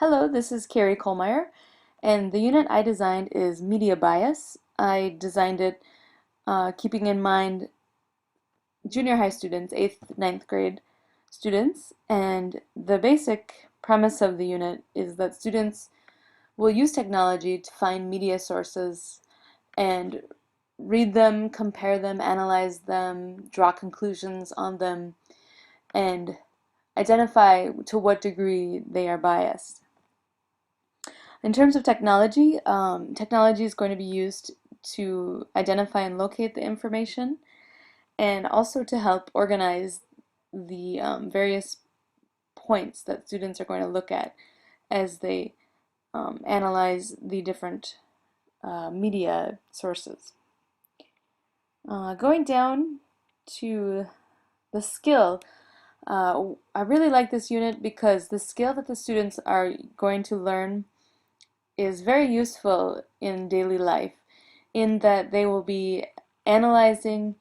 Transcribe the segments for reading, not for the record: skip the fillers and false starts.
Hello, this is Carrie Kohlmeyer, and the unit I designed is Media Bias. I designed it keeping in mind junior high students, 8th, ninth grade students, and the basic premise of the unit is that students will use technology to find media sources and read them, compare them, analyze them, draw conclusions on them, and identify to what degree they are biased. In terms of technology, technology is going to be used to identify and locate the information and also to help organize the various points that students are going to look at as they analyze the different media sources. Going down to the skill, I really like this unit because the skill that the students are going to learn is very useful in daily life in that they will be analyzing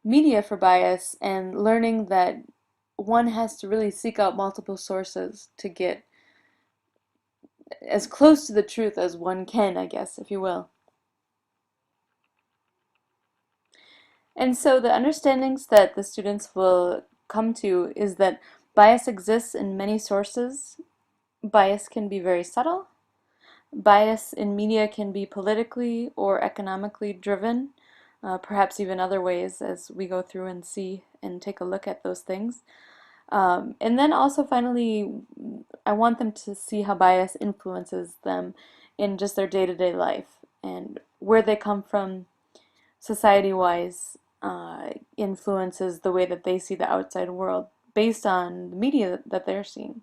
media for bias and learning that one has to really seek out multiple sources to get as close to the truth as one can, I guess, if you will. And so the understandings that the students will come to is that bias exists in many sources. Bias can be very subtle. Bias in media can be politically or economically driven, perhaps even other ways as we go through and see and take a look at those things. And then also finally, I want them to see how bias influences them in just their day-to-day life and where they come from society-wise influences the way that they see the outside world based on the media that they're seeing.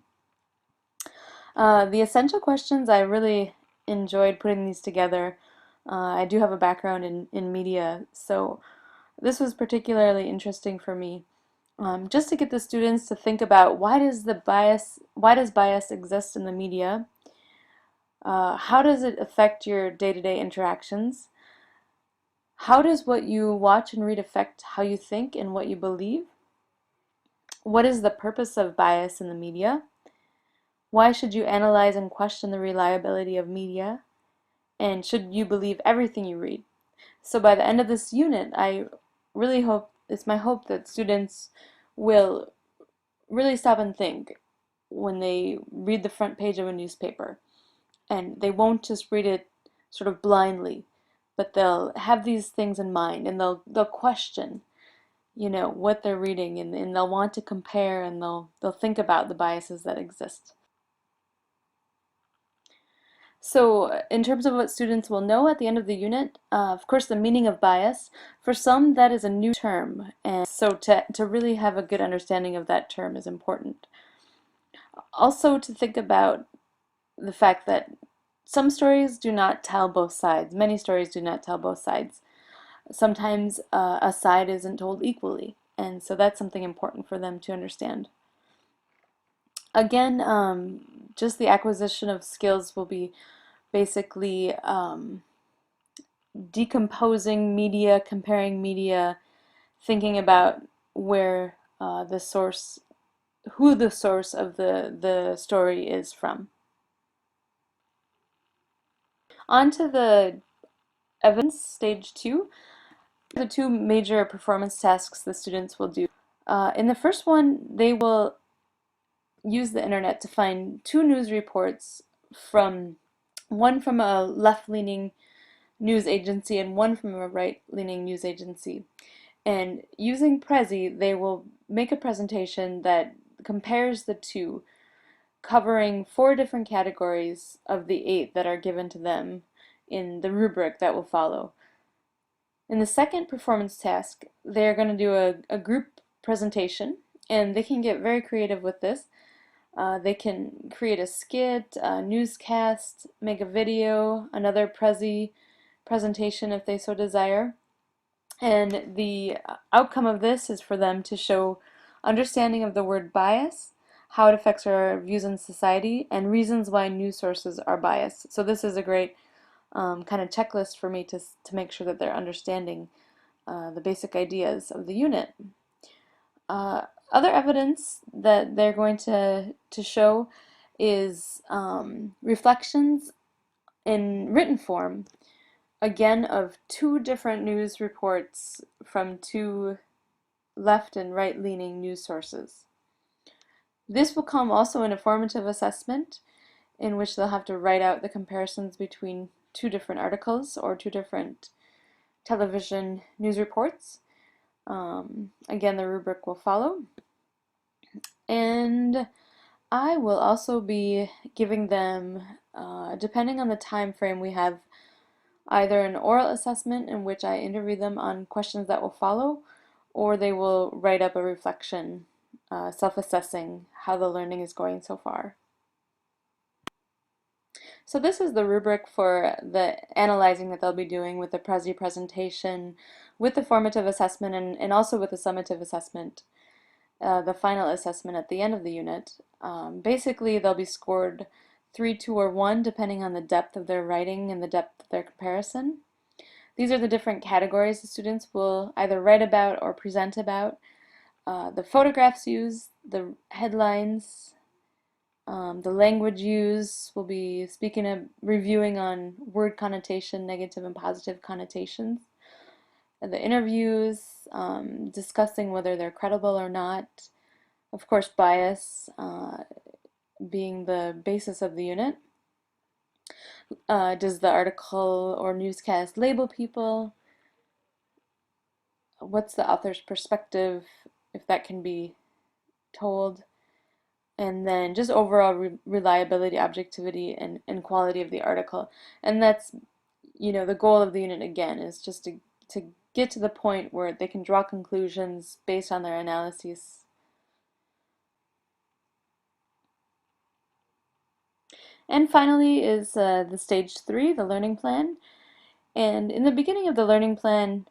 The essential questions, I really enjoyed putting these together. I do have a background in media, so this was particularly interesting for me. Just to get the students to think about why does bias exist in the media? How does it affect your day-to-day interactions? How does what you watch and read affect how you think and what you believe? What is the purpose of bias in the media? Why should you analyze and question the reliability of media? And should you believe everything you read? So by the end of this unit, I really hope, it's my hope that students will really stop and think when they read the front page of a newspaper. And they won't just read it sort of blindly, but they'll have these things in mind and they'll question, what they're reading and they'll want to compare and they'll think about the biases that exist. So in terms of what students will know at the end of the unit, of course the meaning of bias, for some that is a new term, and so to really have a good understanding of that term is important. Also to think about the fact that some stories do not tell both sides. Many stories do not tell both sides. Sometimes a side isn't told equally, and so that's something important for them to understand. Again, just the acquisition of skills will be basically decomposing media, comparing media, thinking about where the source, who the source of the story is from. On to the evidence, stage 2. The two major performance tasks the students will do. In the first one, they will use the internet to find two news reports one from a left-leaning news agency and one from a right-leaning news agency. And using Prezi, they will make a presentation that compares the two, covering 4 different categories of the 8 that are given to them in the rubric that will follow. In the second performance task, they're going to do a group presentation, and they can get very creative with this. They can create a skit, a newscast, make a video, another Prezi presentation if they so desire. And the outcome of this is for them to show understanding of the word bias, how it affects our views in society, and reasons why news sources are biased. So this is a great kind of checklist for me to make sure that they're understanding the basic ideas of the unit. Other evidence that they're going to show is reflections in written form, again, of two different news reports from two left and right leaning news sources. This will come also in a formative assessment in which they'll have to write out the comparisons between two different articles or two different television news reports. Again, the rubric will follow. And I will also be giving them, depending on the time frame, we have either an oral assessment in which I interview them on questions that will follow, or they will write up a reflection, self-assessing how the learning is going so far. So this is the rubric for the analyzing that they'll be doing with the Prezi presentation, with the formative assessment, and also with the summative assessment, the final assessment at the end of the unit. Basically, they'll be scored 3, 2, or 1, depending on the depth of their writing and the depth of their comparison. These are the different categories the students will either write about or present about. The photographs used, the headlines, the language used. Will be reviewing on word connotation, negative and positive connotations. The interviews, discussing whether they're credible or not. Of course, bias being the basis of the unit. Does the article or newscast label people? What's the author's perspective, if that can be told? And then just overall reliability, objectivity, and quality of the article. And that's, the goal of the unit again is just to get to the point where they can draw conclusions based on their analyses. And finally is the stage 3, the learning plan. And in the beginning of the learning plan,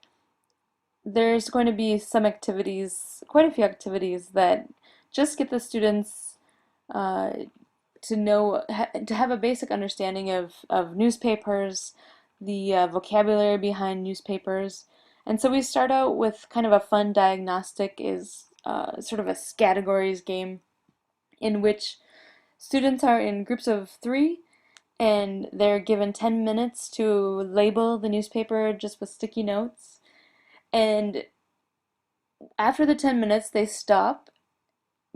there's going to be some activities, quite a few activities that just get the students to have a basic understanding of newspapers, the vocabulary behind newspapers. And so we start out with kind of a fun diagnostic, is sort of a categories game in which students are in groups of 3 and they're given 10 minutes to label the newspaper just with sticky notes. And after the 10 minutes, they stop,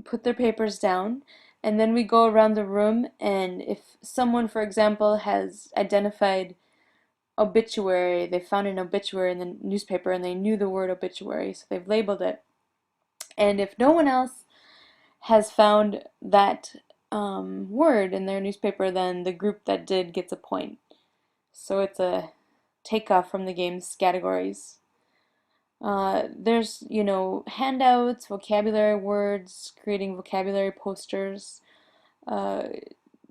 put their papers down, and then we go around the room, and if someone, for example, has identified obituary, they found an obituary in the newspaper and they knew the word obituary, so they've labeled it. And if no one else has found that word in their newspaper, then the group that did gets a point. So it's a takeoff from the game's categories. There's, handouts, vocabulary words, creating vocabulary posters. Uh,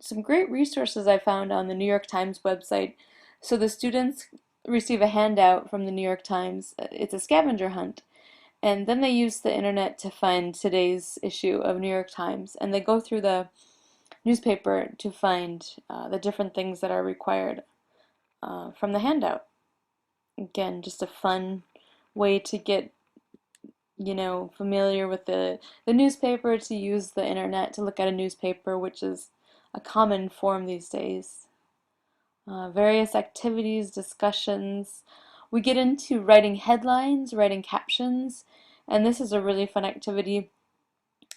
some great resources I found on the New York Times website. So the students receive a handout from the New York Times. It's a scavenger hunt. And then they use the internet to find today's issue of New York Times. And they go through the newspaper to find the different things that are required from the handout. Again, just a fun way to get familiar with the newspaper, to use the internet to look at a newspaper, which is a common form these days. Various activities, discussions. We get into writing headlines, writing captions, and this is a really fun activity.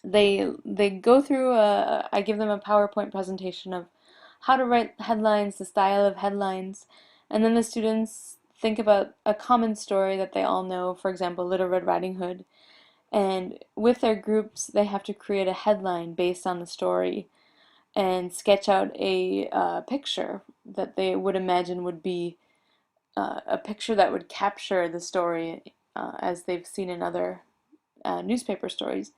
They go through I give them a PowerPoint presentation of how to write headlines, the style of headlines, and then the students think about a common story that they all know, for example, Little Red Riding Hood. And with their groups, they have to create a headline based on the story and sketch out a picture that they would imagine would be a picture that would capture the story as they've seen in other newspaper stories,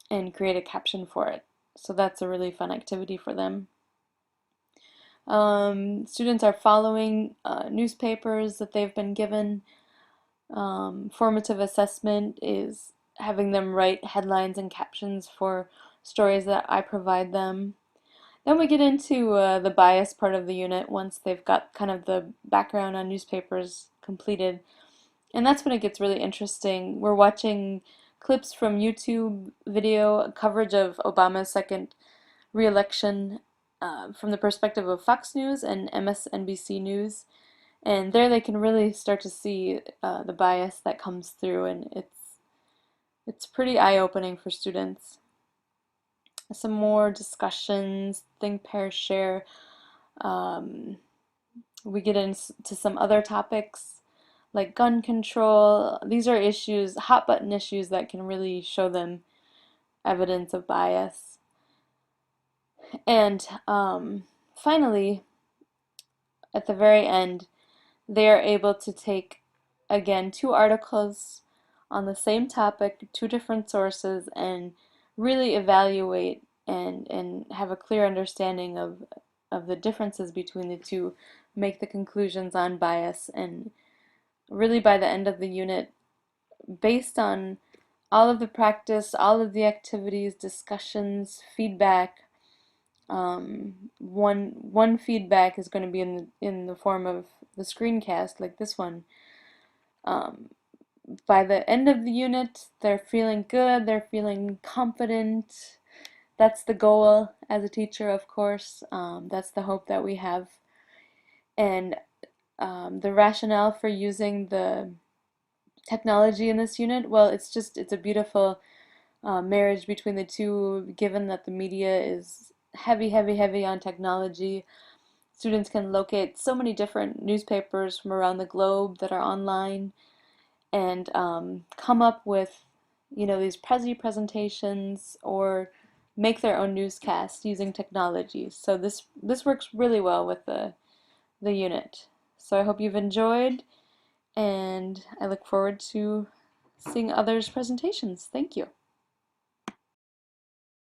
and create a caption for it. So that's a really fun activity for them. Students are following newspapers that they've been given. Formative assessment is having them write headlines and captions for stories that I provide them. Then we get into the bias part of the unit once they've got kind of the background on newspapers completed. And that's when it gets really interesting. We're watching clips from YouTube video coverage of Obama's second re-election from the perspective of Fox News and MSNBC News. And there they can really start to see the bias that comes through, and it's pretty eye-opening for students. Some more discussions, think, pair, share. Um, we get into some other topics like gun control. These are issues, hot button issues that can really show them evidence of bias. And finally, at the very end, they are able to take, again, two articles on the same topic, two different sources, and really evaluate and have a clear understanding of the differences between the two, make the conclusions on bias, and really by the end of the unit, based on all of the practice, all of the activities, discussions, feedback, one feedback is going to be in the form of the screencast like this one. Um, by the end of the unit, they're feeling good, they're feeling confident. That's the goal as a teacher, of course. That's the hope that we have. And the rationale for using the technology in this unit, well, it's a beautiful marriage between the two, given that the media is heavy, heavy, heavy on technology. Students can locate so many different newspapers from around the globe that are online and come up with, these Prezi presentations or make their own newscasts using technology. So this works really well with the unit. So I hope you've enjoyed, and I look forward to seeing others' presentations. Thank you.